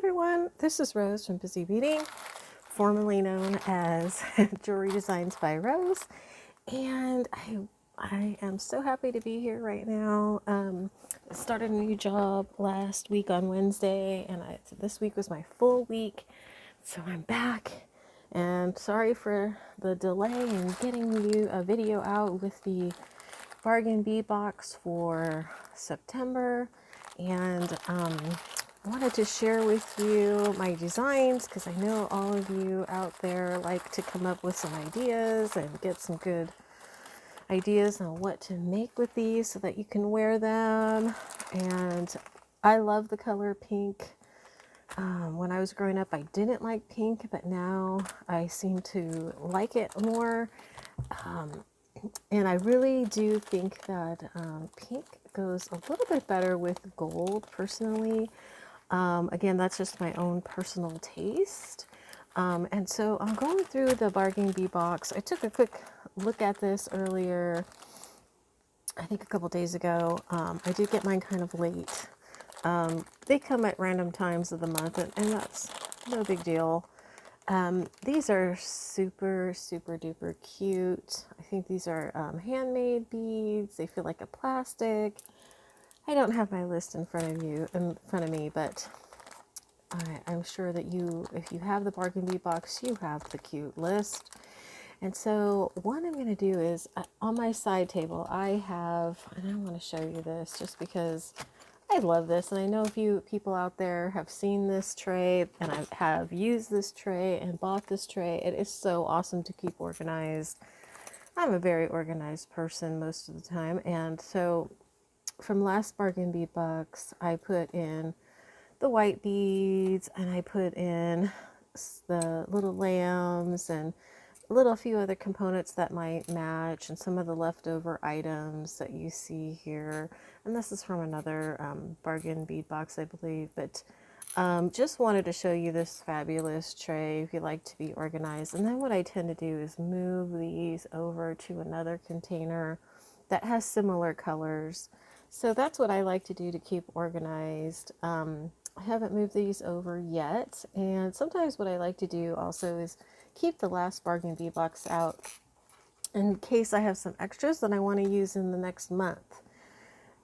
everyone, this is Rose from Busy Beading, formerly known as Jewelry Designs by Rose, and I am so happy to be here right now. I started a new job last week on Wednesday, and this week was my full week, so I'm back. And sorry for the delay in getting you a video out with the bargain bee box for September, and I wanted to share with you my designs because I know all of you out there like to come up with some ideas and get some good ideas on what to make with these so that you can wear them. And I love the color pink. When I was growing up, I didn't like pink, but now I seem to like it more. And I really do think that pink goes a little bit better with gold personally. Again, that's just my own personal taste. And so I'm going through the bargain bee box. I took a quick look at this earlier, I think a couple days ago. I did get mine kind of late. They come at random times of the month, and that's no big deal. These are super, super duper cute. I think these are handmade beads. They feel like a plastic. I don't have my list in front of me, but I'm sure that if you have the bargain bee box, you have the cute list. And so what I'm going to do is on my side table, I have, and I want to show you this just because I love this. And I know a few people out there have seen this tray, and I have used this tray and bought this tray. It is so awesome to keep organized. I'm a very organized person most of the time. And so from last bargain bee box, I put in the white beads, and I put in the little lambs and a few other components that might match, and some of the leftover items that you see here. And this is from another bargain bead box, I believe, but just wanted to show you this fabulous tray if you like to be organized. And then what I tend to do is move these over to another container that has similar colors. So that's what I like to do to keep organized. I haven't moved these over yet. And sometimes what I like to do also is keep the last bargain bee box out in case I have some extras that I want to use in the next month.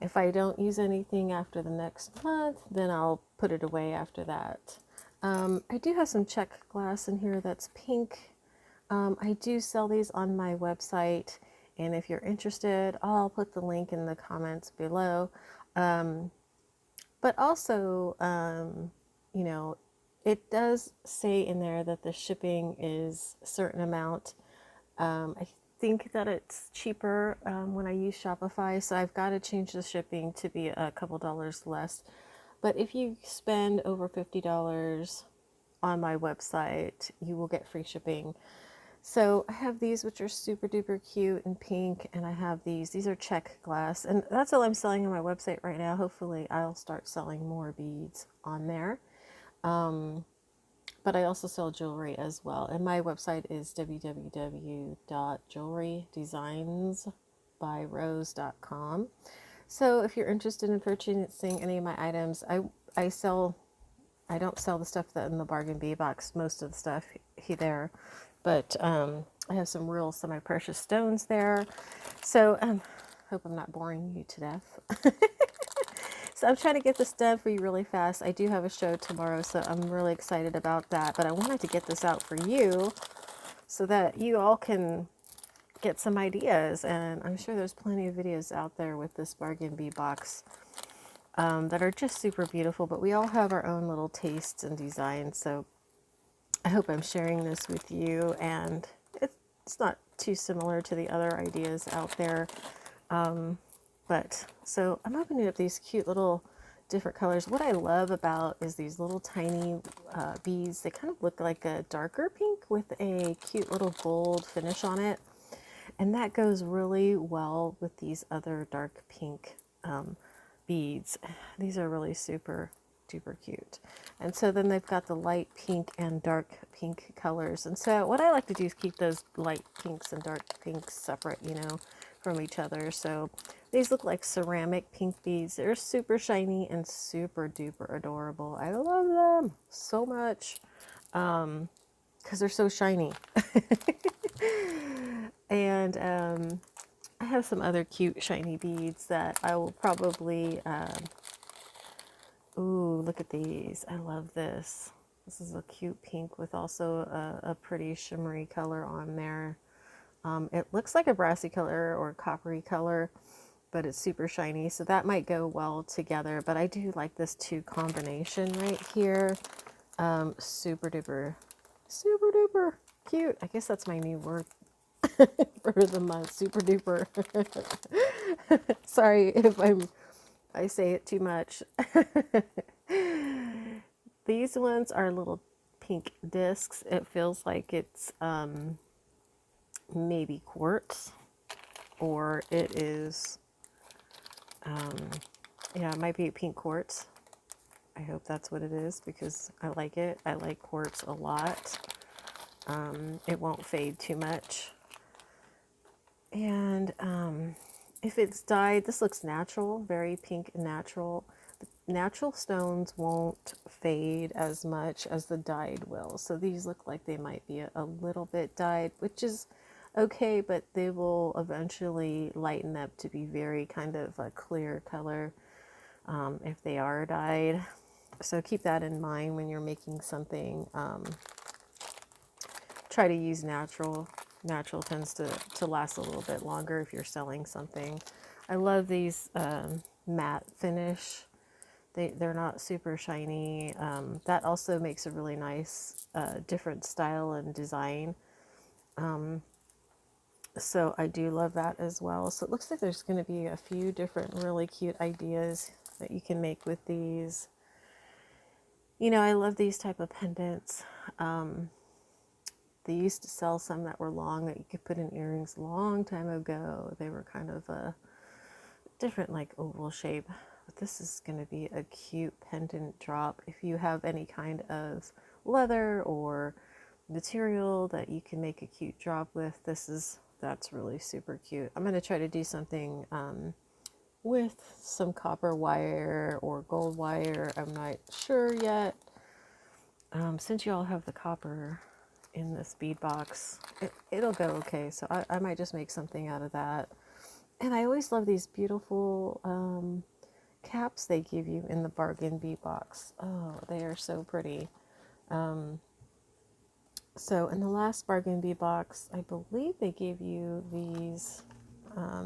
If I don't use anything after the next month, then I'll put it away after that. I do have some check glass in here that's pink. I do sell these on my website, and if you're interested, I'll put the link in the comments below. But also, you know, it does say in there that the shipping is a certain amount. I think that it's cheaper when I use Shopify, so I've got to change the shipping to be a couple dollars less. But if you spend over $50 on my website, you will get free shipping. So I have these, which are super duper cute and pink, and I have these are check glass, and that's all I'm selling on my website right now. Hopefully I'll start selling more beads on there. But I also sell jewelry as well, and my website is www.jewelrydesignsbyrose.com. So if you're interested in purchasing any of my items, I don't sell the stuff that in the bargain bee box, most of the stuff there, but I have some real semi-precious stones there. So hope I'm not boring you to death. So I'm trying to get this done for you really fast. I do have a show tomorrow, so I'm really excited about that. But I wanted to get this out for you so that you all can get some ideas. And I'm sure there's plenty of videos out there with this bargain bee box that are just super beautiful. But we all have our own little tastes and designs. So I hope I'm sharing this with you. And it's not too similar to the other ideas out there. But so I'm opening up these cute little different colors. What I love about is these little tiny beads. They kind of look like a darker pink with a cute little gold finish on it. And that goes really well with these other dark pink beads. These are really super duper cute. And so then they've got the light pink and dark pink colors. And so what I like to do is keep those light pinks and dark pinks separate, you know, from each other. So these look like ceramic pink beads. They're super shiny and super duper adorable. I love them so much because they're so shiny. And I have some other cute shiny beads that I will probably, ooh, look at these. I love this. This is a cute pink with also a pretty shimmery color on there. It looks like a brassy color or coppery color, but it's super shiny. So that might go well together. But I do like this two combination right here. Super duper, super duper cute. I guess that's my new word for the month, super duper. Sorry if I say it too much. These ones are little pink discs. It feels like it's maybe quartz, or it is, yeah, it might be pink quartz. I hope that's what it is because I like it. I like quartz a lot. It won't fade too much. And if it's dyed, this looks natural, very pink and natural. Natural stones won't fade as much as the dyed will. So these look like they might be a little bit dyed, which is okay, but they will eventually lighten up to be very kind of a clear color if they are dyed. So keep that in mind when you're making something. Try to use natural. Natural tends to last a little bit longer if you're selling something. I love these matte finish. They're not super shiny. That also makes a really nice different style and design. So I do love that as well. So it looks like there's going to be a few different really cute ideas that you can make with these. You know, I love these type of pendants. They used to sell some that were long that you could put in earrings a long time ago. They were kind of a different like oval shape. But this is going to be a cute pendant drop. If you have any kind of leather or material that you can make a cute drop with, that's really super cute. I'm going to try to do something with some copper wire or gold wire. I'm not sure yet. Since you all have the copper in this bead box, it'll go okay. So I might just make something out of that. And I always love these beautiful caps they give you in the bargain bead box. Oh, they are so pretty. So in the last bargain bead box, I believe they gave you these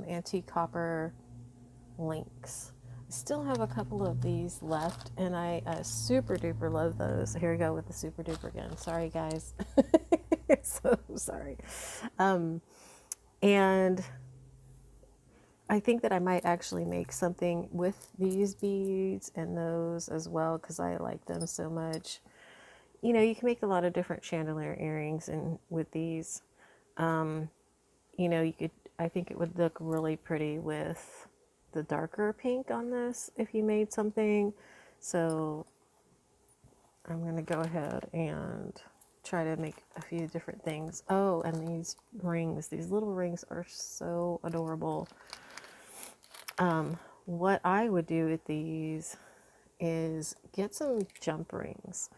antique copper links. I still have a couple of these left, and I super duper love those. Here we go with the super duper again. Sorry, guys. So sorry. And I think that I might actually make something with these beads and those as well because I like them so much. You know, you can make a lot of different chandelier earrings and with these. You know, I think it would look really pretty with the darker pink on this if you made something. So I'm going to go ahead and try to make a few different things. Oh, and these rings, these little rings are so adorable. What I would do with these is get some jump rings.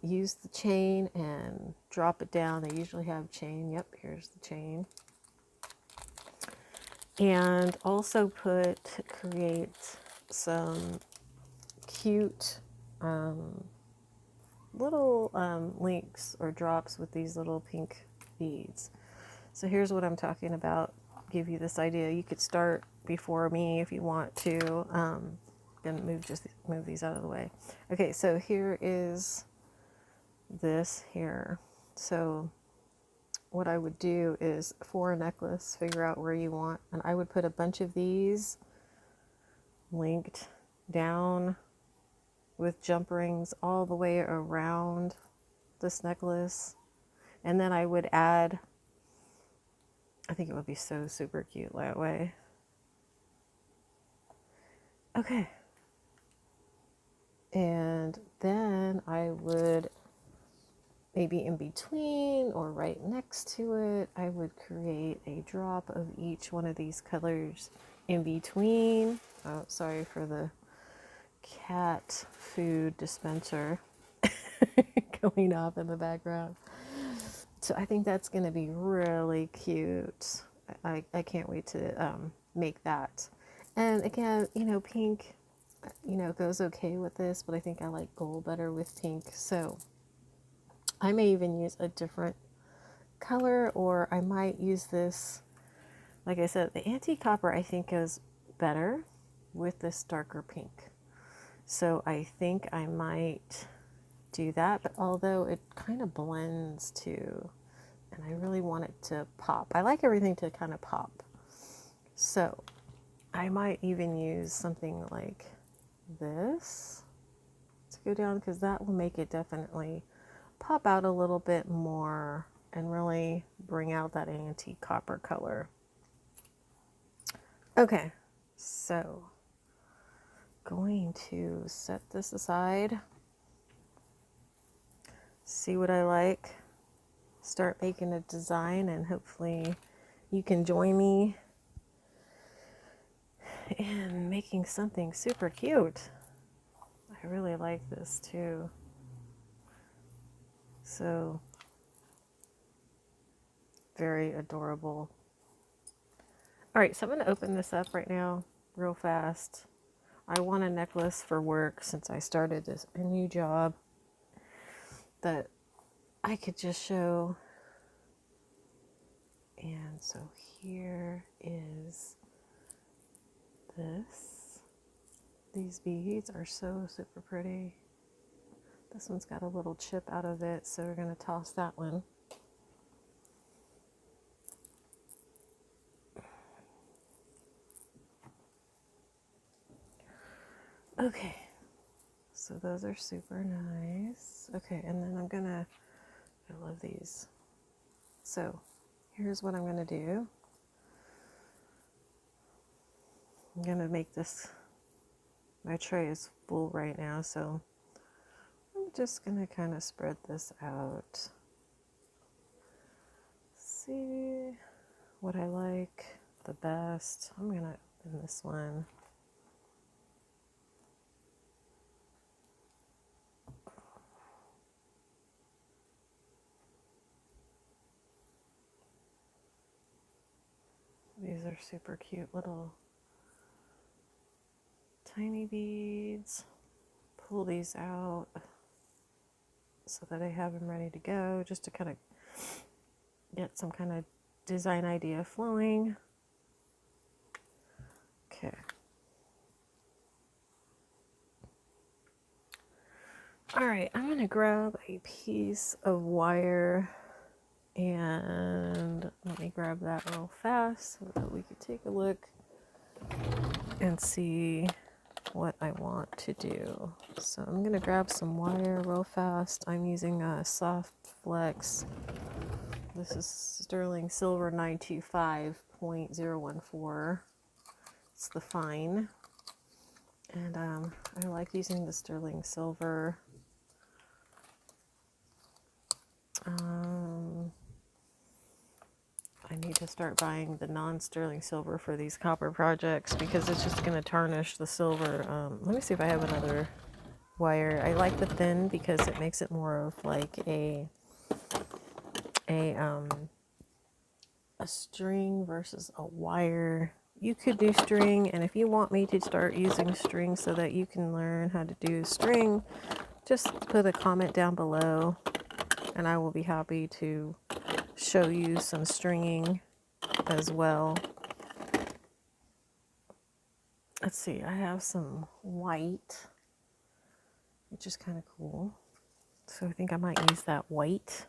Use the chain and drop it down. They usually have chain. Yep, here's the chain. And also create some cute little links or drops with these little pink beads. So here's what I'm talking about. Give you this idea. You could start before me if you want to. Gonna move these out of the way. Okay, so here is this here. So what I would do is for a necklace, figure out where you want, and I would put a bunch of these linked down with jump rings all the way around this necklace. And then I would add, I think it would be so super cute that way. Okay. And then I would maybe in between or right next to it, I would create a drop of each one of these colors in between. Oh, sorry for the cat food dispenser going off in the background. So I think that's going to be really cute. I can't wait to make that. And again, you know, pink, you know, goes okay with this, but I think I like gold better with pink. So I may even use a different color, or I might use this. Like I said, the antique copper I think goes better with this darker pink. So I think I might do that, but although it kind of blends too, and I really want it to pop. I like everything to kind of pop. So I might even use something like this to go down, because that will make it definitely pop out a little bit more and really bring out that antique copper color. Okay, so going to set this aside, see what I like, start making a design, and hopefully you can join me in making something super cute. I really like this too. So very adorable. All right, so I'm going to open this up right now real fast. I want a necklace for work since I started a new job that I could just show. And so here is this. These beads are so super pretty. This one's got a little chip out of it, so we're going to toss that one. Okay, so those are super nice. Okay, and then I love these. So here's what I'm going to do. I'm going to make this, my tray is full right now, so I'm just going to kind of spread this out. See what I like the best. I'm going to open this one. These are super cute little tiny beads. Pull these out so that I have them ready to go, just to kind of get some kind of design idea flowing. Okay. All right, I'm gonna grab a piece of wire, and let me grab that real fast so that we can take a look and see what I want to do. So I'm gonna grab some wire real fast. I'm using a soft flex. This is sterling silver 925.014. It's the fine, and I like using the sterling silver. I need to start buying the non-sterling silver for these copper projects because it's just going to tarnish the silver. Let me see if I have another wire. I like the thin because it makes it more of like a string versus a wire. You could do string, and if you want me to start using string so that you can learn how to do string, just put a comment down below and I will be happy to show you some stringing as well. Let's see, I have some white, which is kind of cool. So I think I might use that white.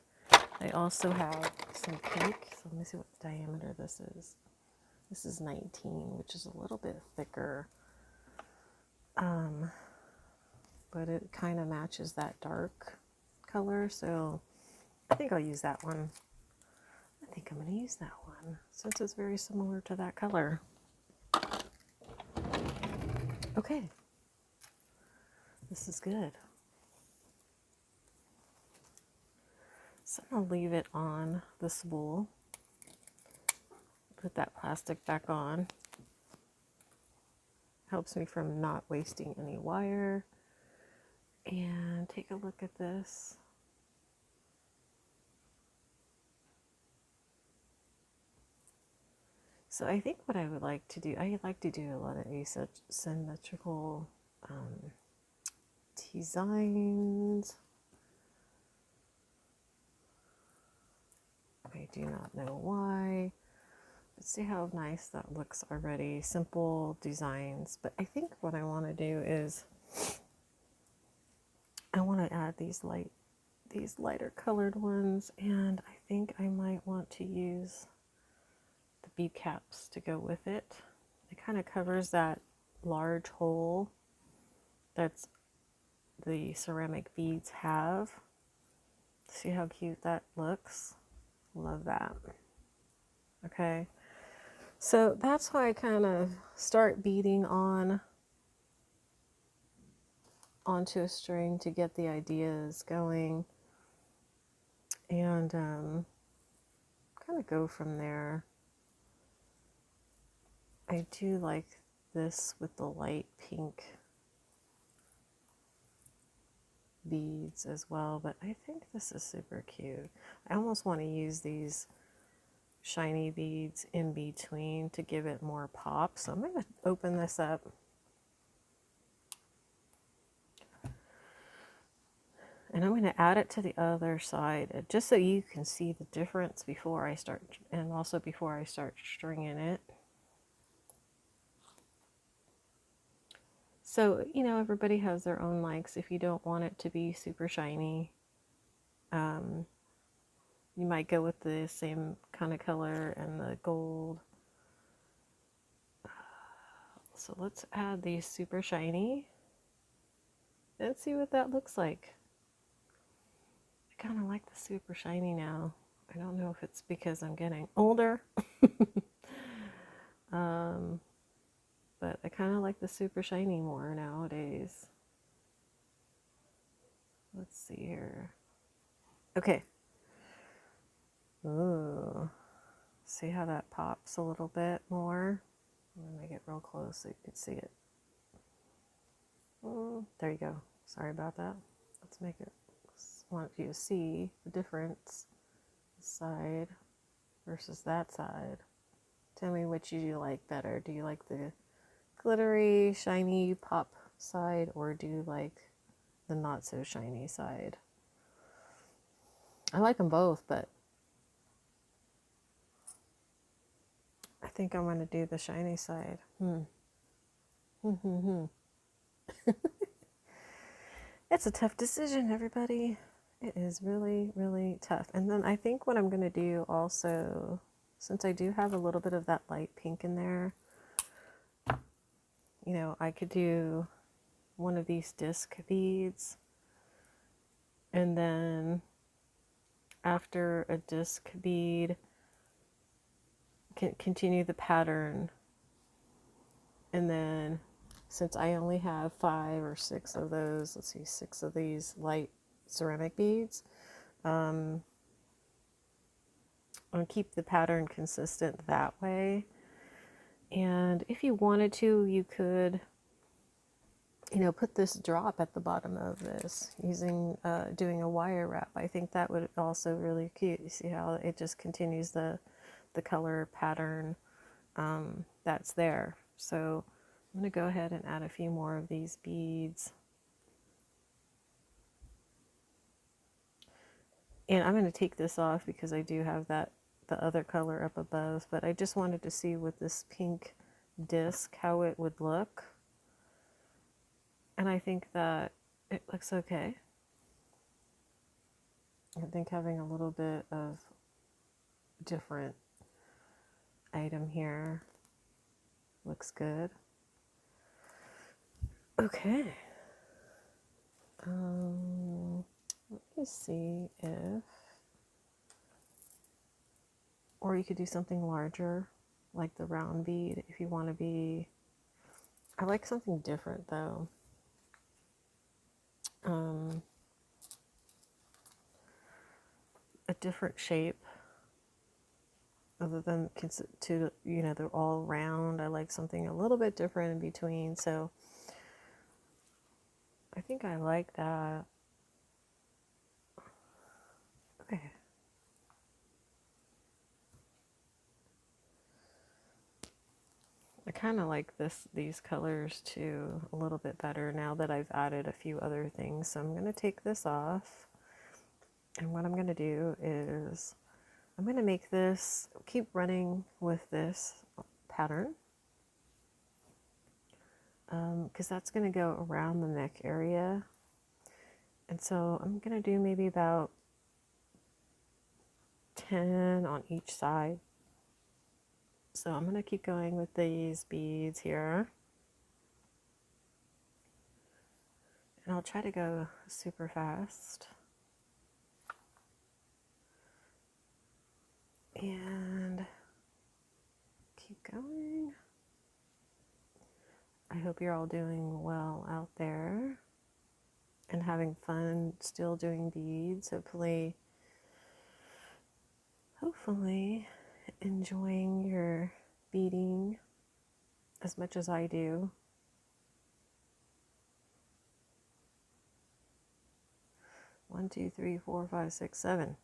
I also have some pink. So let me see what diameter this is. This is 19, which is a little bit thicker. But it kind of matches that dark color. So I think I'll use that one. I think I'm going to use that one since it's very similar to that color. Okay. This is good. So I'm going to leave it on the spool. Put that plastic back on. Helps me from not wasting any wire. And take a look at this. So I think what I would like to do, I like to do a lot of asymmetrical designs. I do not know why. But see how nice that looks already. Simple designs. But I think what I want to do is I want to add these lighter colored ones, and I think I might want to use the bead caps to go with it. It kind of covers that large hole that's the ceramic beads have. See how cute that looks? Love that. Okay, so that's why I kind of start beading onto a string to get the ideas going, and kind of go from there. I do like this with the light pink beads as well, but I think this is super cute. I almost want to use these shiny beads in between to give it more pop. So I'm going to open this up. And I'm going to add it to the other side just so you can see the difference before I start, and also before I start stringing it. So, you know, everybody has their own likes. If you don't want it to be super shiny, you might go with the same kind of color and the gold. So let's add these super shiny and see what that looks like. I kind of like the super shiny now. I don't know if it's because I'm getting older. But I kind of like the super shiny more nowadays. Let's see here. Okay. Ooh. See how that pops a little bit more? I'm going to make it real close so you can see it. There you go. Sorry about that. Let's make it. I want you to see the difference. This side versus that side. Tell me which you like better. Do you like the glittery, shiny pop side, or do you like the not so shiny side? I like them both, but I think I'm going to do the shiny side. It's a tough decision, everybody. It is really, really tough. And then I think what I'm going to do also, since I do have a little bit of that light pink in there, you know, I could do one of these disc beads, and then after a disc bead, continue the pattern, and then since I only have 5 or 6 of those, let's see, 6 of these light ceramic beads, I'll keep the pattern consistent that way. And if you wanted to, you could, you know, put this drop at the bottom of this using doing a wire wrap. I think that would also really cute. You see how it just continues the color pattern that's there. So I'm going to go ahead and add a few more of these beads. And I'm going to take this off because I do have the other color up above, but I just wanted to see with this pink disc how it would look. And I think that it looks okay. I think having a little bit of different item here looks good. Okay. Let me see if, or you could do something larger, like the round bead, if you want to be, I like something different though. a different shape other than to, you know, they're all round. I like something a little bit different in between. So I think I like that. Okay. I kind of like these colors too a little bit better now that I've added a few other things. So I'm going to take this off. And what I'm going to do is I'm going to make this, keep running with this pattern. Because that's going to go around the neck area. And so I'm going to do maybe about 10 on each side. So I'm going to keep going with these beads here. And I'll try to go super fast. And keep going. I hope you're all doing well out there and having fun still doing beads. Hopefully enjoying your beading as much as I do. One, two, three, four, five, six, 7,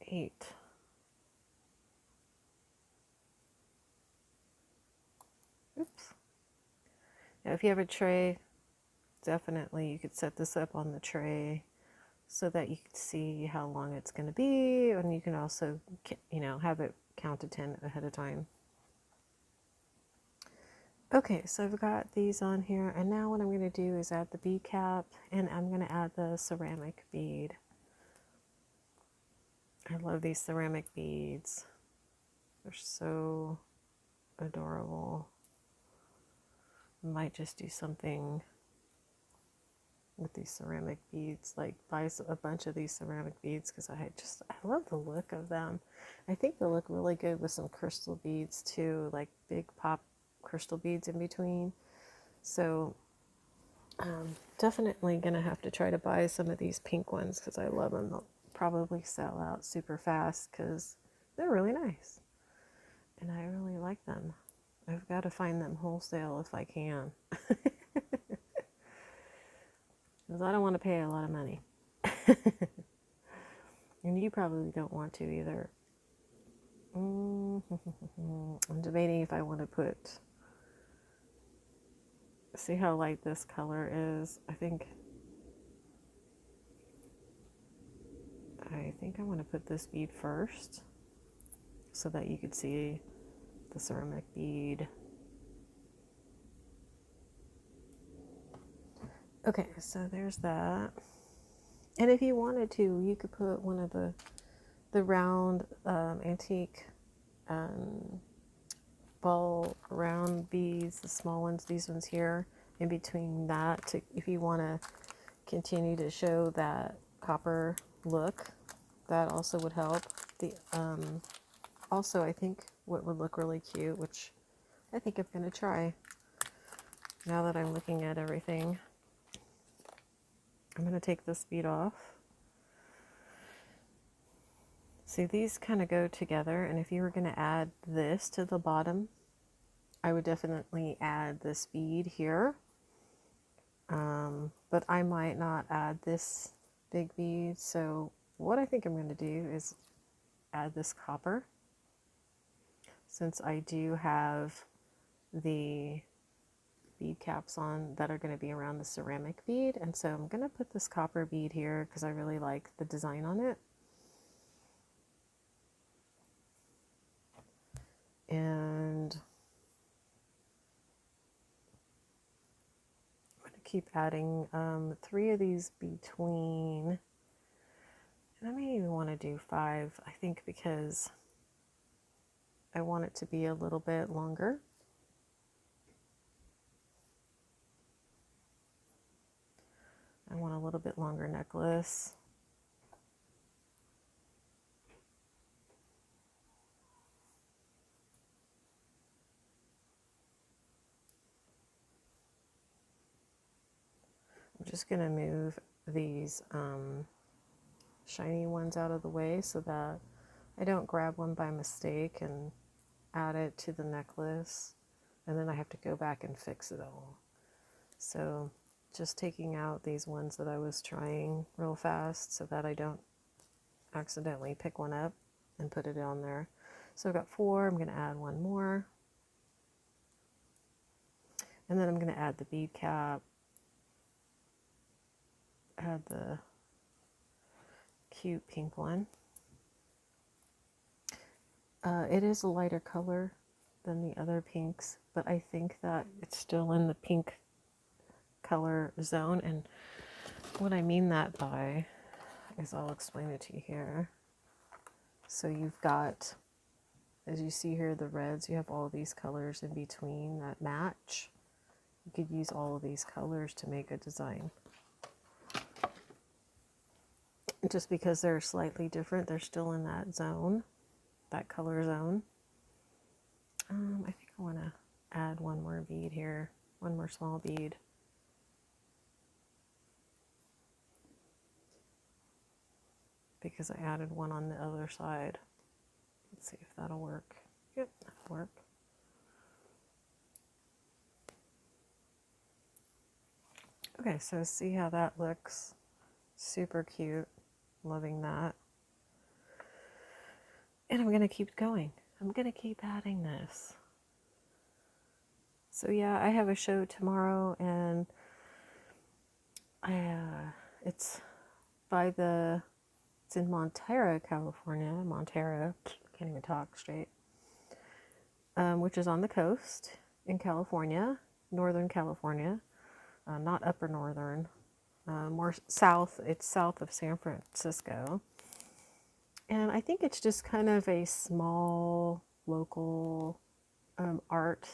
8. Oops. Now, if you have a tray, definitely you could set this up on the tray so that you can see how long it's going to be, and you can also, you know, have it count to 10 ahead of time. Okay, so I've got these on here, and now what I'm going to do is add the bead cap, and I'm going to add the ceramic bead. I love these ceramic beads. They're so adorable. I might just do something with these ceramic beads, like buy a bunch of these ceramic beads, because I love the look of them. I think they'll look really good with some crystal beads too, like big pop crystal beads in between. So definitely gonna have to try to buy some of these pink ones because I love them. They'll probably sell out super fast because they're really nice and I really like them. I've got to find them wholesale if I can. Because I don't want to pay a lot of money. And you probably don't want to either. I'm debating if I want to see how light this color is. I think I want to put this bead first so that you could see the ceramic bead. Okay, so there's that. And if you wanted to, you could put one of the round antique ball round beads, the small ones, these ones here, in between that, if you want to continue to show that copper look, that also would help. Also, I think what would look really cute, which I think I'm going to try now that I'm looking at everything. I'm going to take this bead off. See, these kind of go together, and if you were going to add this to the bottom, I would definitely add this bead here. But I might not add this big bead, so what I think I'm going to do is add this copper, since I do have the bead caps on that are going to be around the ceramic bead. And so I'm going to put this copper bead here because I really like the design on it. And I'm going to keep adding 3 of these between, and I may even want to do 5, I think, because I want it to be a little bit longer. I want a little bit longer necklace. I'm just going to move these shiny ones out of the way so that I don't grab one by mistake and add it to the necklace, and then I have to go back and fix it all. So just taking out these ones that I was trying real fast so that I don't accidentally pick one up and put it on there. So I've got 4. I'm going to add one more. And then I'm going to add the bead cap. Add the cute pink one. It is a lighter color than the other pinks, but I think that it's still in the pink color zone. And what I mean that by is, I'll explain it to you here. So you've got, as you see here, the reds, you have all these colors in between that match. You could use all of these colors to make a design. Just because they're slightly different, they're still in that zone, that color zone. I think I want to add one more bead here, one more small bead. Because I added one on the other side. Let's see if that'll work. Yep, that'll work. Okay, so see how that looks? Super cute. Loving that. And I'm going to keep going. I'm going to keep adding this. So yeah, I have a show tomorrow, and it's in Montara, California. Montara, can't even talk straight. Which is on the coast in California, Northern California. Not upper northern. More south. It's south of San Francisco. And I think it's just kind of a small local art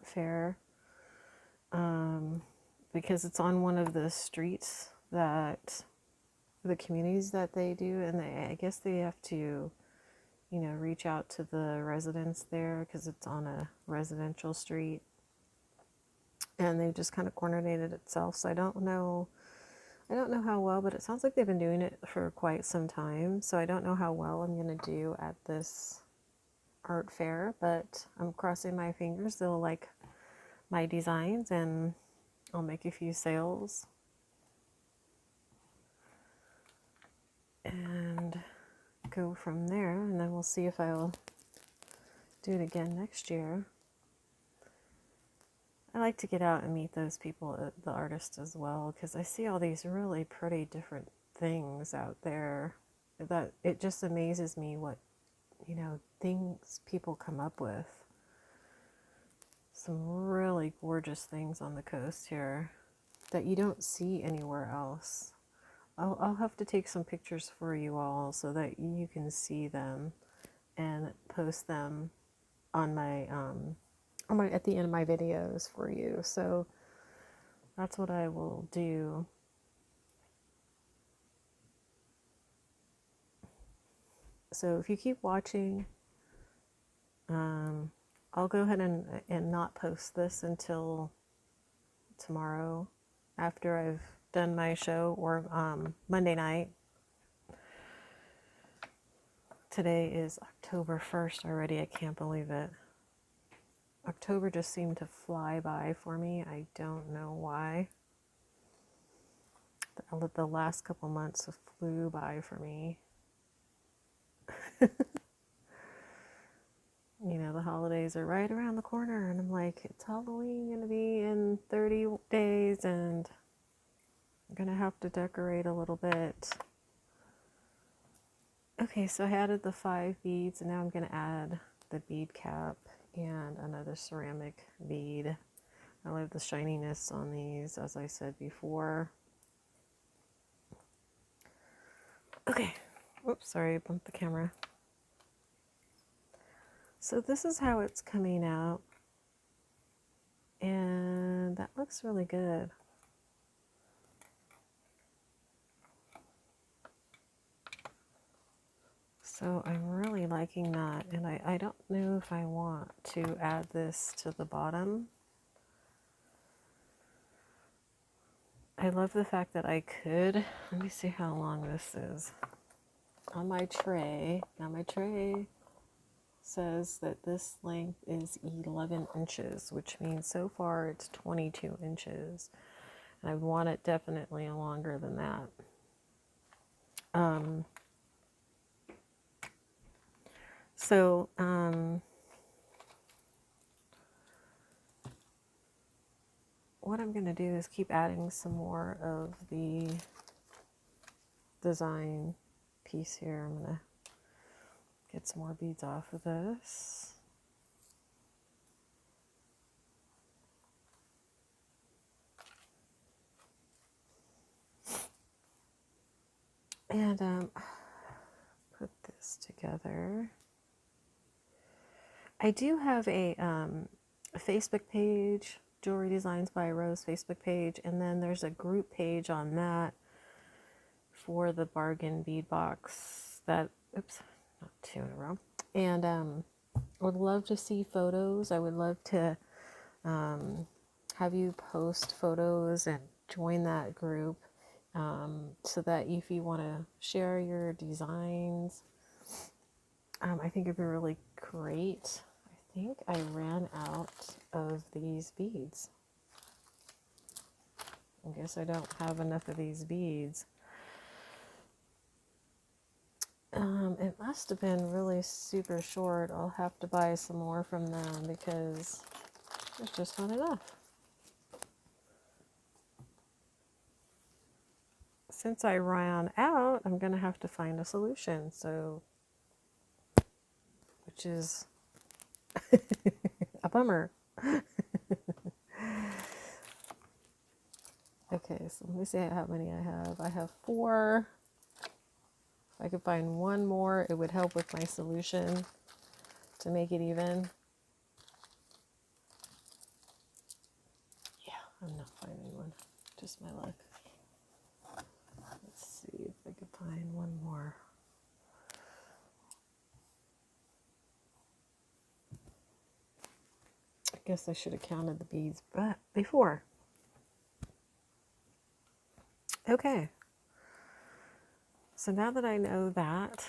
fair, because it's on one of the streets that the communities that they do, and I guess they have to, reach out to the residents there because it's on a residential street, and they've just kind of coordinated itself. So I don't know how well, but it sounds like they've been doing it for quite some time. So I don't know how well I'm going to do at this art fair, but I'm crossing my fingers they'll like my designs and I'll make a few sales. And go from there, and then we'll see if I'll do it again next year. I like to get out and meet those people, the artists as well, because I see all these really pretty different things out there that it just amazes me what, things people come up with. Some really gorgeous things on the coast here that you don't see anywhere else. I'll have to take some pictures for you all so that you can see them and post them on my at the end of my videos for you. So that's what I will do. So if you keep watching, I'll go ahead and not post this until tomorrow after I've done my show, or Monday night. Today is October 1st already. I can't believe it. October just seemed to fly by for me. I don't know why. The last couple months flew by for me. The holidays are right around the corner, and I'm like, it's Halloween going to be in 30 days, and I'm going to have to decorate a little bit. Okay, so I added the 5 beads, and now I'm going to add the bead cap and another ceramic bead. I love the shininess on these, as I said before. Okay, whoops, sorry, I bumped the camera. So this is how it's coming out, and that looks really good. So I'm really liking that, and I don't know if I want to add this to the bottom. I love the fact that I could, let me see how long this is on my tray. Now my tray says that this length is 11 inches, which means so far it's 22 inches. And I want it definitely longer than that. What I'm going to do is keep adding some more of the design piece here. I'm going to get some more beads off of this. And put this together. I do have a Facebook page, Jewelry Designs by Rose Facebook page, and then there's a group page on that for the bargain bead box that, oops, not two in a row. And I would love to see photos. I would love to have you post photos and join that group so that if you want to share your designs, I think it'd be really great. I think I ran out of these beads. I guess I don't have enough of these beads. It must have been really super short. I'll have to buy some more from them because there's just not enough. Since I ran out, I'm going to have to find a solution. So, which is a bummer. Okay, so let me see how many I have. I have 4. If I could find one more, it would help with my solution to make it even. Yeah, I'm not finding one. Just my luck. Let's see if I could find one more. I guess I should have counted the beads before. Okay. So now that I know that,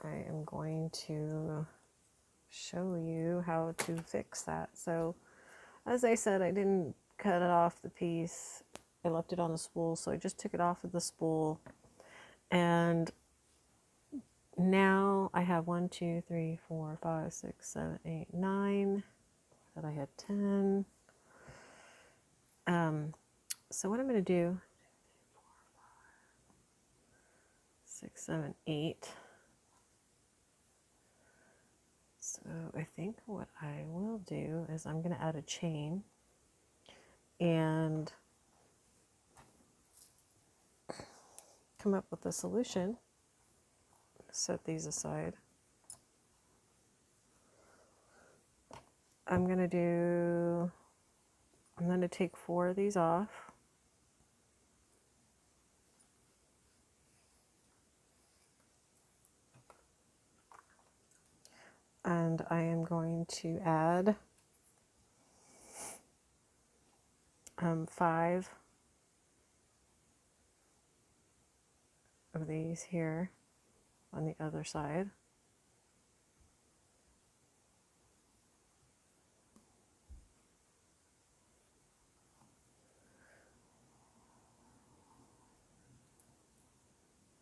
I am going to show you how to fix that. So as I said, I didn't cut it off the piece. I left it on the spool, so I just took it off of the spool. And now I have 1, 2, 3, 4, 5, 6, 7, 8, 9. I thought I had 10. So what I'm going to do, 6, 7, 8. So I think what I will do is I'm going to add a chain and come up with a solution. Set these aside. I'm going to take 4 of these off. And I am going to add 5 of these here on the other side.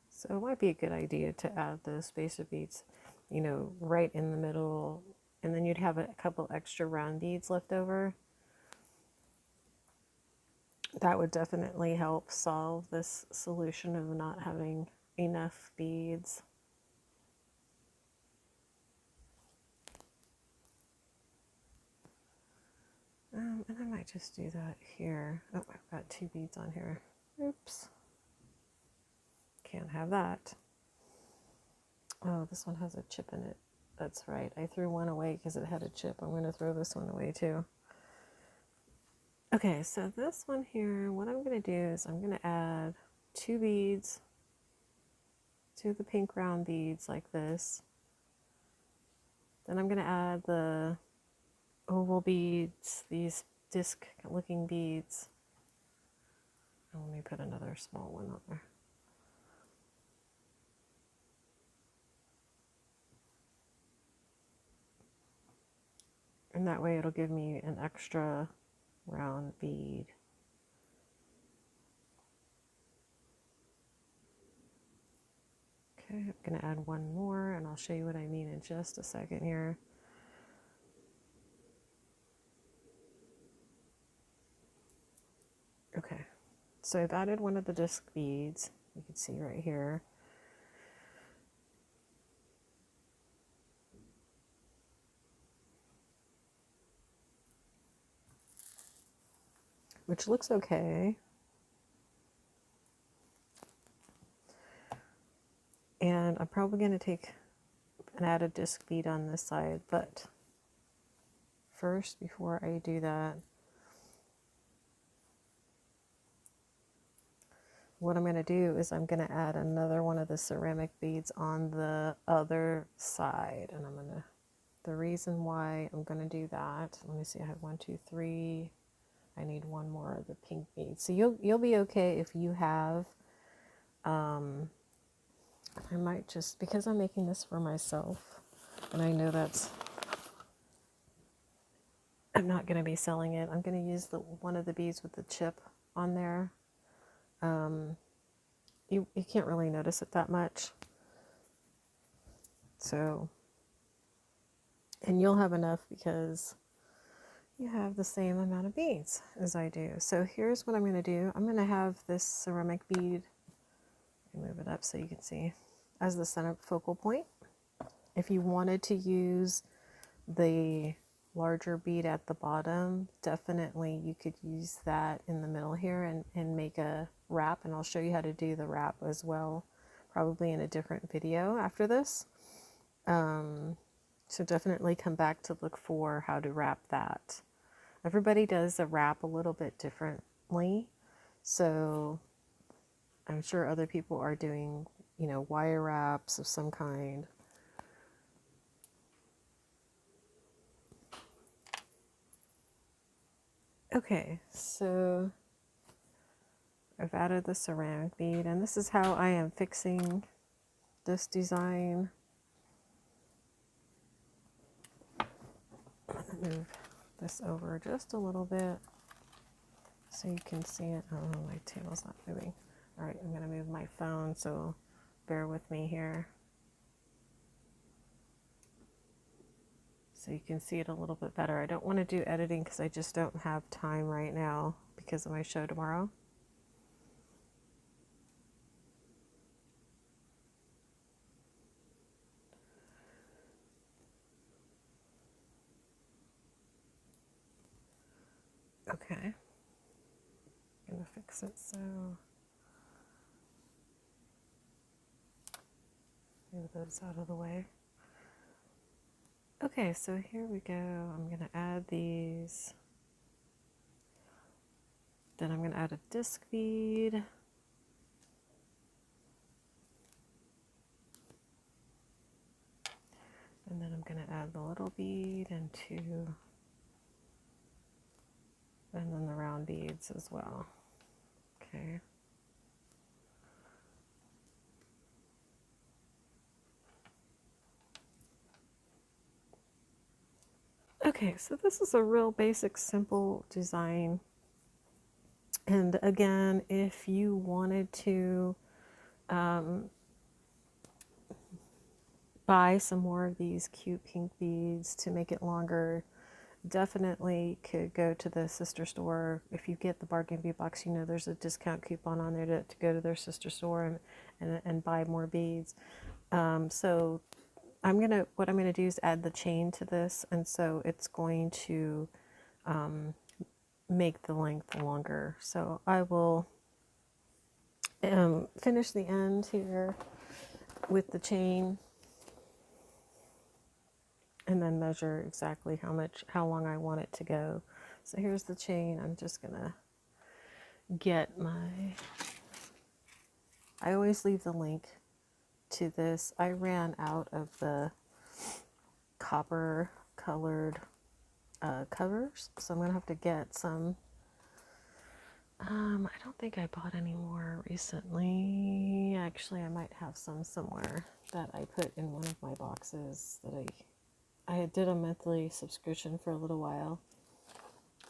So it might be a good idea to add the spacer beads, you know, right in the middle, and then you'd have a couple extra round beads left over. That would definitely help solve this solution of not having enough beads. And I might just do that here. Oh, I've got 2 beads on here. Oops. Can't have that. Oh, this one has a chip in it. That's right. I threw one away because it had a chip. I'm going to throw this one away too. Okay, so this one here, what I'm going to do is I'm going to add 2 beads, 2 of the pink round beads like this. Then I'm going to add the oval beads, these disc looking beads. And let me put another small one on there. And that way it'll give me an extra round bead. Okay, I'm going to add one more and I'll show you what I mean in just a second here. Okay, so I've added one of the disc beads. You can see right here. Which looks okay. And I'm probably going to take and add a disc bead on this side, but first, before I do that, what I'm going to do is I'm going to add another one of the ceramic beads on the other side. And I'm going to, the reason why I'm going to do that, let me see, I have 1, 2, 3. I need one more of the pink beads. So you'll be okay if you have, I might just, because I'm making this for myself, and I know that's, I'm not going to be selling it. I'm going to use the one of the beads with the chip on there. You can't really notice it that much. So, and you'll have enough because you have the same amount of beads as I do. So here's what I'm going to do. I'm going to have this ceramic bead, move it up so you can see, as the center focal point. If you wanted to use the larger bead at the bottom, definitely you could use that in the middle here and make a wrap, and I'll show you how to do the wrap as well, probably in a different video after this. So definitely come back to look for how to wrap that. Everybody does a wrap a little bit differently, so I'm sure other people are doing, you know, wire wraps of some kind. Okay, so I've added the ceramic bead, and this is how I am fixing this design. I'm going to move this over just a little bit so you can see it. Oh, my table's not moving. All right, I'm going to move my phone, so bear with me here. So you can see it a little bit better. I don't want to do editing because I just don't have time right now because of my show tomorrow. Okay, I'm gonna fix it so move those out of the way. Okay, so here we go. I'm gonna add these. Then I'm gonna add a disc bead. And then I'm gonna add the little bead and two, and then the round beads as well. Okay. Okay, so this is a real basic, simple design. And again, if you wanted to buy some more of these cute pink beads to make it longer, definitely could go to the sister store. If you get the bargain bead box, you know there's a discount coupon on there to go to their sister store and buy more beads. So what I'm gonna do is add the chain to this, and so it's going to make the length longer. So I will finish the end here with the chain and then measure exactly how long I want it to go. So here's the chain. I'm just gonna get I always leave the link to this. I ran out of the copper colored covers, so I'm gonna have to get some. I don't think I bought any more recently. Actually, I might have some somewhere that I put in one of my boxes that I did a monthly subscription for a little while.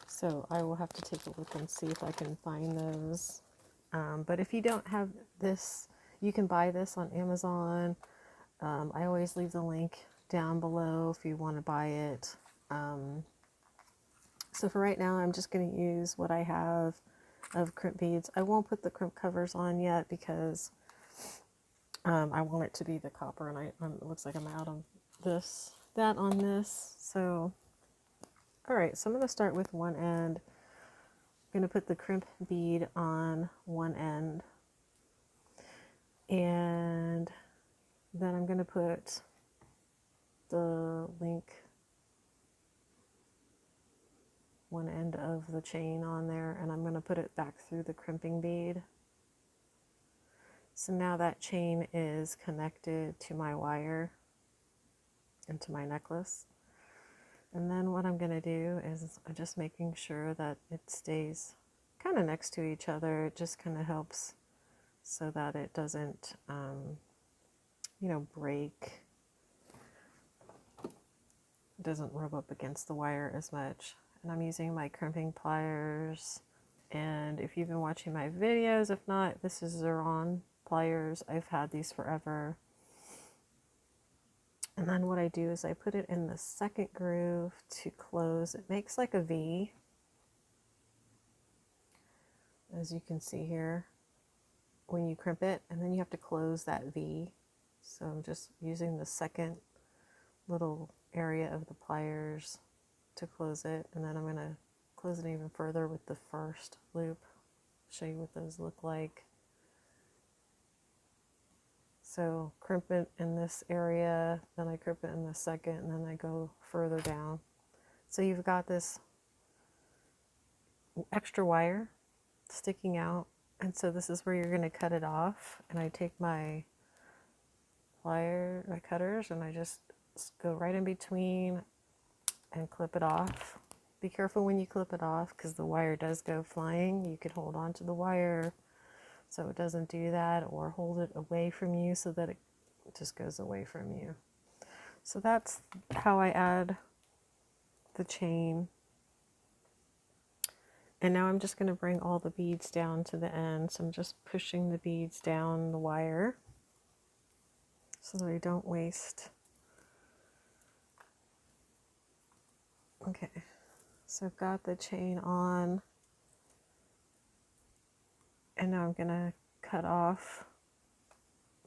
So I will have to take a look and see if I can find those. But if you don't have this, you can buy this on Amazon. I always leave the link down below if you want to buy it. So for right now, I'm just going to use what I have of crimp beads. I won't put the crimp covers on yet because I want it to be the copper, and it looks like I'm out of that on this. So, all right, so I'm going to start with one end. I'm going to put the crimp bead on one end, and then I'm going to put the link one end of the chain on there, and I'm going to put it back through the crimping bead. So now that chain is connected to my wire and to my necklace. And then what I'm going to do is I'm just making sure that it stays kind of next to each other. It just kind of helps so that it doesn't, break. It doesn't rub up against the wire as much. And I'm using my crimping pliers. And if you've been watching my videos, if not, this is Zeron pliers. I've had these forever. And then what I do is I put it in the second groove to close. It makes like a V, as you can see here, when you crimp it, and then you have to close that V. So I'm just using the second little area of the pliers to close it, and then I'm going to close it even further with the first loop. Show you what those look like. So crimp it in this area, then I crimp it in the second, and then I go further down. So you've got this extra wire sticking out, and so this is where you're going to cut it off. And I take my cutters, and I just go right in between and clip it off. Be careful when you clip it off because the wire does go flying. You could hold on to the wire so it doesn't do that, or hold it away from you so that it just goes away from you. So that's how I add the chain. And now I'm just going to bring all the beads down to the end. So I'm just pushing the beads down the wire so that I don't waste. Okay, so I've got the chain on. And now I'm going to cut off.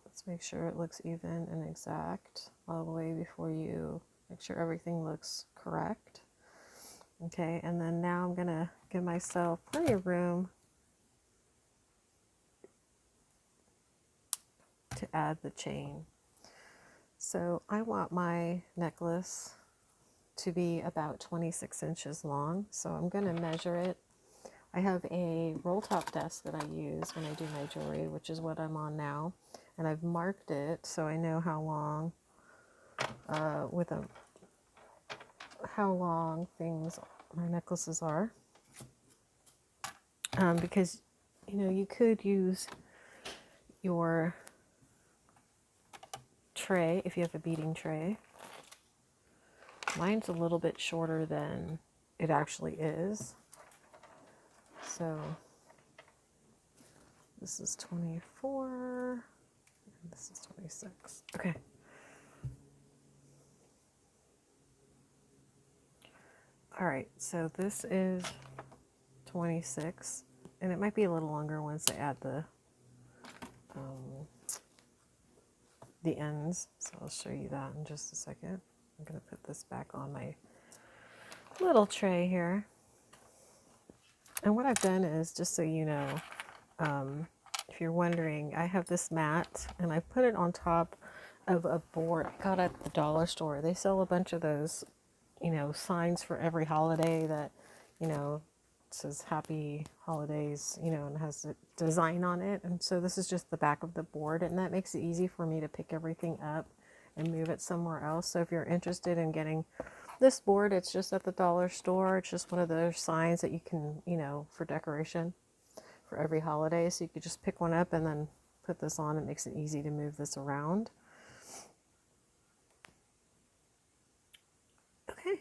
Let's make sure it looks even and exact all the way before you make sure everything looks correct. Okay, and then now I'm going to give myself plenty of room to add the chain. So I want my necklace to be about 26 inches long. So I'm going to measure it. I have a roll top desk that I use when I do my jewelry, which is what I'm on now. And I've marked it so I know how long, my necklaces are. Because, you could use your tray if you have a beading tray. Mine's a little bit shorter than it actually is. So this is 24, and this is 26. Okay. All right, so this is 26, and it might be a little longer once I add the ends. So I'll show you that in just a second. I'm going to put this back on my little tray here. And what I've done is, just so you know, if you're wondering, I have this mat and I put it on top of a board I got at the dollar store. They sell a bunch of those, signs for every holiday that, says happy holidays, and has a design on it. And so this is just the back of the board, and that makes it easy for me to pick everything up and move it somewhere else. So if you're interested in getting This board, it's just at the dollar store. It's just one of those signs that you can, for decoration for every holiday. So you could just pick one up and then put this on. It makes it easy to move this around. Okay,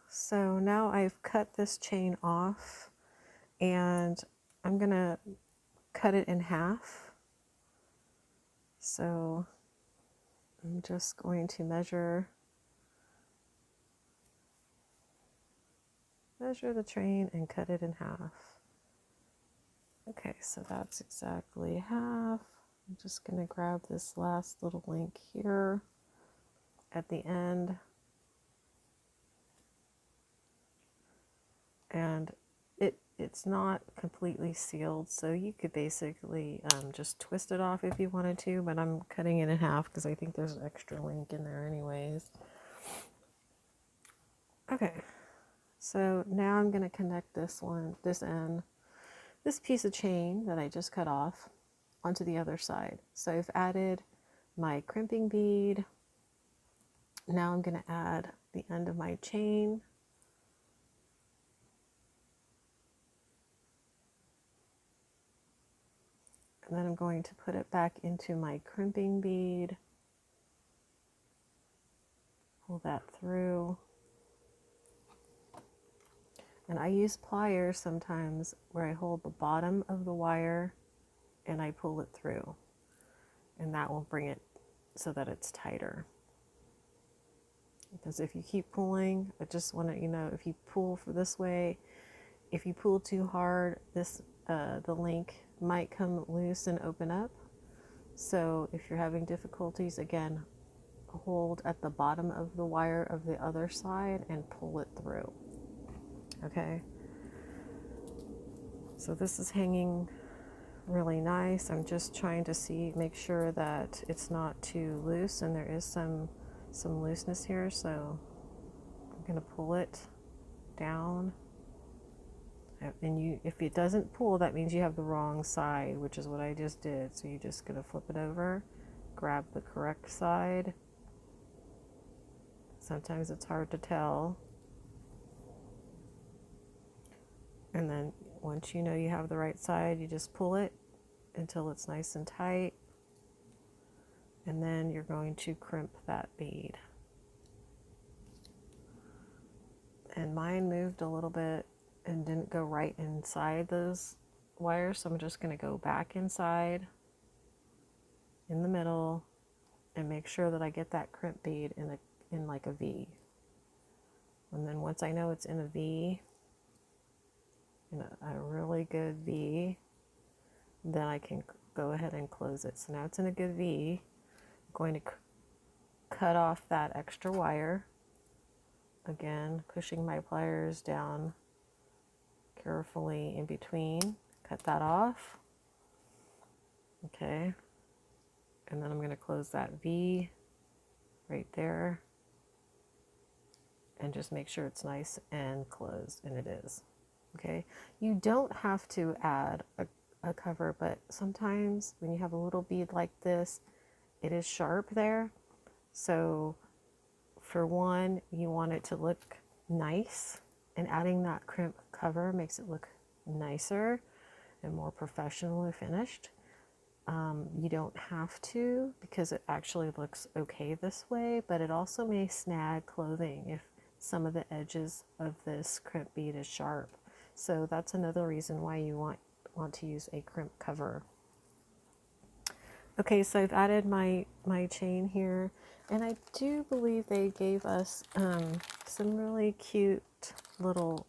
so now I've cut this chain off and I'm gonna cut it in half. So I'm just going to measure the chain and cut it in half. Okay, so that's exactly half. I'm just going to grab this last little link here at the end. And it's not completely sealed, so you could basically just twist it off if you wanted to, but I'm cutting it in half because I think there's an extra link in there anyways. Okay, so now I'm going to connect this piece of chain that I just cut off onto the other side. So I've added my crimping bead. Now I'm going to add the end of my chain. And then I'm going to put it back into my crimping bead. Pull that through. And I use pliers sometimes where I hold the bottom of the wire and I pull it through. And that will bring it so that it's tighter. Because if you keep pulling, I just want to, if you pull for this way, if you pull too hard, the link might come loose and open up. So if you're having difficulties, again, hold at the bottom of the wire of the other side and pull it through. Okay. So this is hanging really nice. I'm just trying to make sure that it's not too loose, and there is some looseness here, so I'm going to pull it down. And if it doesn't pull, that means you have the wrong side, which is what I just did. So you're just going to flip it over, grab the correct side. Sometimes it's hard to tell. And then once you know you have the right side, you just pull it until it's nice and tight. And then you're going to crimp that bead. And mine moved a little bit and didn't go right inside those wires, so I'm just going to go back inside in the middle and make sure that I get that crimp bead in like a V. And then once I know it's in a V, in a really good V, then I can go ahead and close it. So now it's in a good V. I'm going to cut off that extra wire. Again, pushing my pliers down carefully in between. Cut that off. Okay. And then I'm going to close that V right there. And just make sure it's nice and closed, and it is. Okay. You don't have to add a cover, but sometimes when you have a little bead like this, it is sharp there. So for one, you want it to look nice, and adding that crimp cover makes it look nicer and more professionally finished. You don't have to, because it actually looks okay this way, but it also may snag clothing if some of the edges of this crimp bead is sharp. So that's another reason why you want to use a crimp cover. Okay, so I've added my chain here, and I do believe they gave us some really cute little,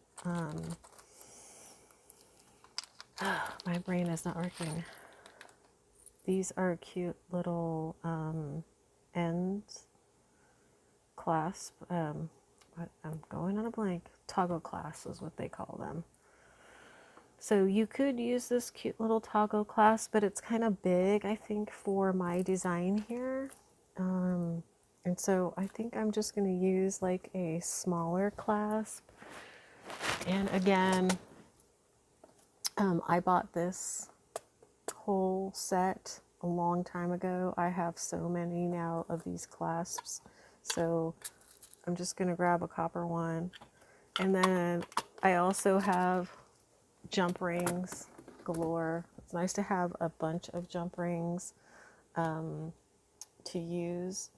my brain is not working. These are cute little ends, clasp, I'm going on a blank, toggle clasp is what they call them. So you could use this cute little toggle clasp, but it's kind of big, I think, for my design here. And so I think I'm just going to use like a smaller clasp. And again, I bought this whole set a long time ago. I have so many now of these clasps. So I'm just going to grab a copper one. And then I also have jump rings galore. It's nice to have a bunch of jump rings to use.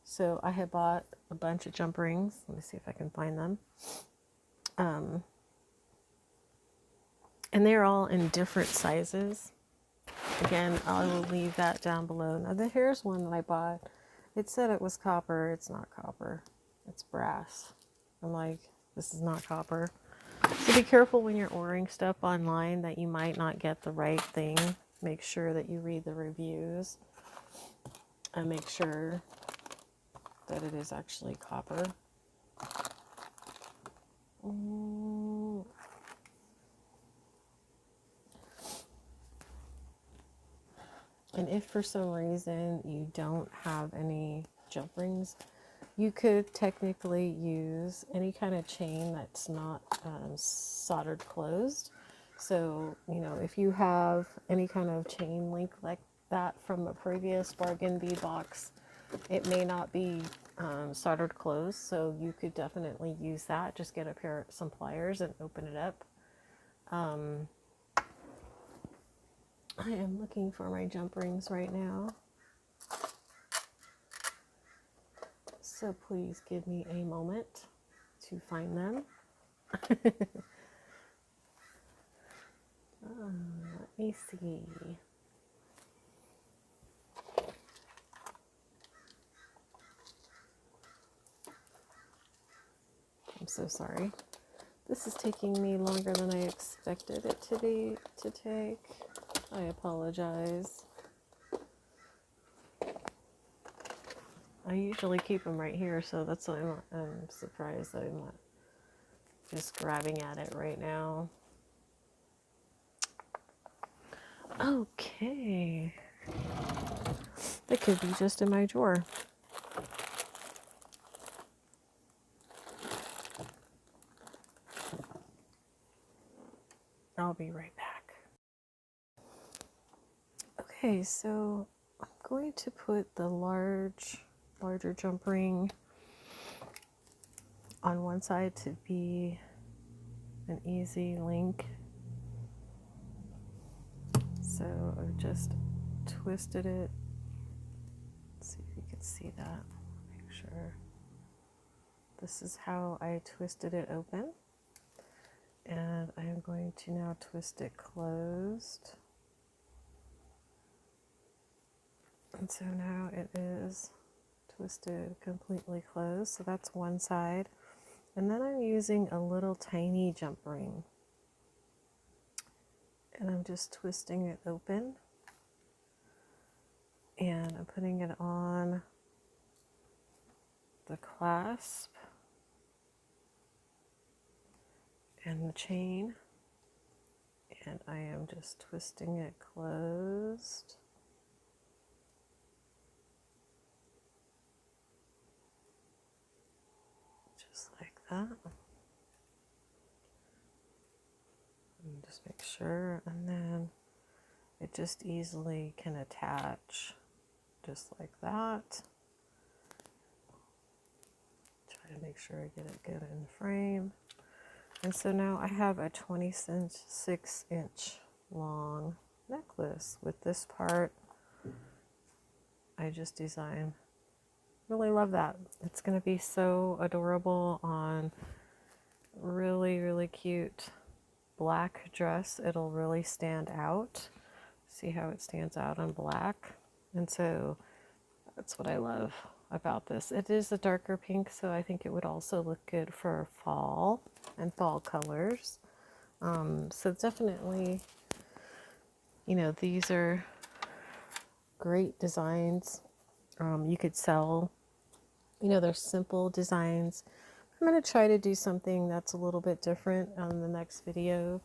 So I had bought a bunch of jump rings. Let me see if I can find them. And they're all in different sizes. Again, I will leave that down below. Now, here's one that I bought. It said it was copper. It's not copper. It's brass. I'm like, this is not copper. So be careful when you're ordering stuff online that you might not get the right thing. Make sure that you read the reviews and make sure that it is actually copper. And if for some reason you don't have any jump rings, you could technically use any kind of chain that's not soldered closed. So, you know, if you have any kind of chain link like that from a previous bargain bead box, it may not be soldered closed. So you could definitely use that. Just get some pliers and open it up. I am looking for my jump rings right now. So please give me a moment to find them. Let me see. I'm so sorry. This is taking me longer than I expected it to take. I apologize. I usually keep them right here, so that's why I'm surprised that I'm not just grabbing at it right now. Okay. That could be just in my drawer. I'll be right back. Okay, so I'm going to put the larger jump ring on one side to be an easy link. So I've just twisted it. Let's see if you can see that. Make sure. This is how I twisted it open. And I am going to now twist it closed. And so now it is twisted completely closed. So that's one side. And then I'm using a little tiny jump ring. And I'm just twisting it open. And I'm putting it on the clasp and the chain. And I am just twisting it closed. Just like that. And just make sure, and then it just easily can attach just like that. Try to make sure I get it good in frame. And so now I have a 26-inch long necklace with this part I just designed. Really love that. It's going to be so adorable on really, really cute black dress. It'll really stand out. See how it stands out on black? And so that's what I love about this. It is a darker pink, so I think it would also look good for fall and fall colors. So definitely, you know, these are great designs. You could sell, you know, they're simple designs. I'm going to try to do something that's a little bit different on the next video.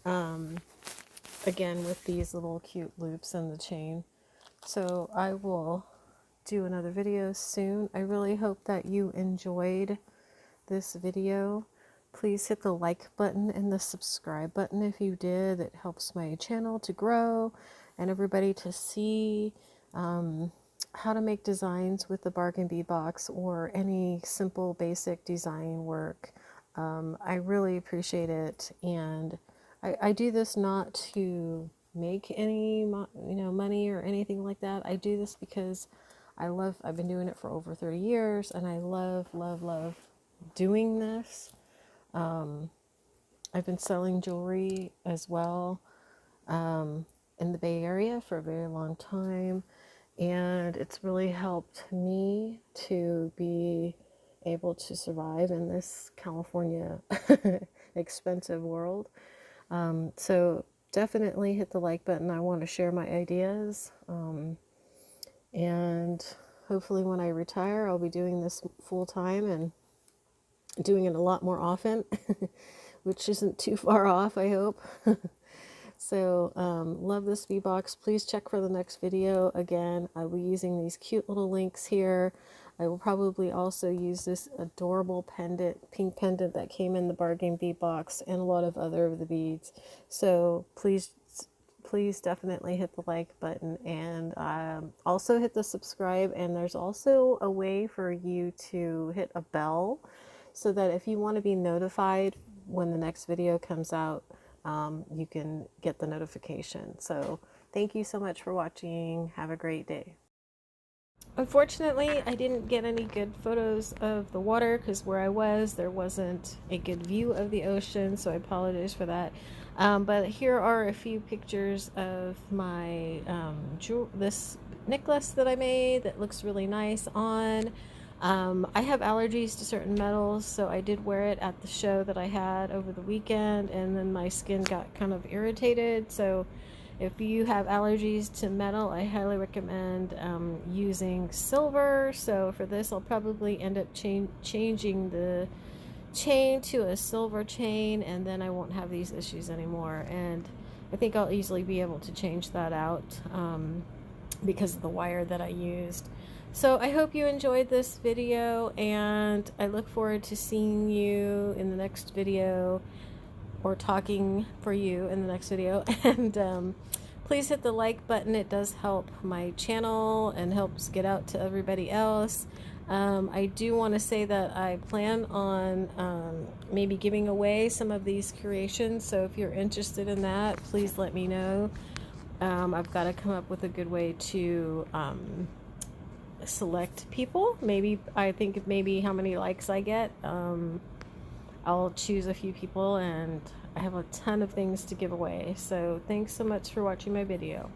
Again, with these little cute loops and the chain. So I will do another video soon. I really hope that you enjoyed this video. Please hit the like button and the subscribe button if you did. It helps my channel to grow and everybody to see how to make designs with the bargain bead box or any simple basic design work. I really appreciate it, and I do this not to make any money or anything like that. I do this because I've been doing it for over 30 years, and I love doing this. I've been selling jewelry as well in the Bay Area for a very long time, and it's really helped me to be able to survive in this California expensive world. So definitely hit the like button. I want to share my ideas, and hopefully when I retire I'll be doing this full time and doing it a lot more often, which isn't too far off, I hope. So love this V-Box. Please check for the next video. Again, I will be using these cute little links here. I will probably also use this adorable pendant, pink pendant that came in the bargain V-Box, and a lot of other of the beads. So please definitely hit the like button, and also hit the subscribe. And there's also a way for you to hit a bell so that if you want to be notified when the next video comes out, you can get the notification. So thank you so much for watching. Have a great day. Unfortunately, I didn't get any good photos of the water because where I was, there wasn't a good view of the ocean, so I apologize for that. But here are a few pictures of my this necklace that I made that looks really nice on. I have allergies to certain metals, so I did wear it at the show that I had over the weekend, and then my skin got kind of irritated. So if you have allergies to metal, I highly recommend using silver. So for this, I'll probably end up changing the chain to a silver chain, and then I won't have these issues anymore. And I think I'll easily be able to change that out because of the wire that I used. So I hope you enjoyed this video, and I look forward to seeing you in the next video, or talking for you in the next video. And please hit the like button. It does help my channel and helps get out to everybody else. I do want to say that I plan on maybe giving away some of these creations, so if you're interested in that, please let me know. I've got to come up with a good way to select people. I think maybe how many likes I get. I'll choose a few people, and I have a ton of things to give away. So thanks so much for watching my video.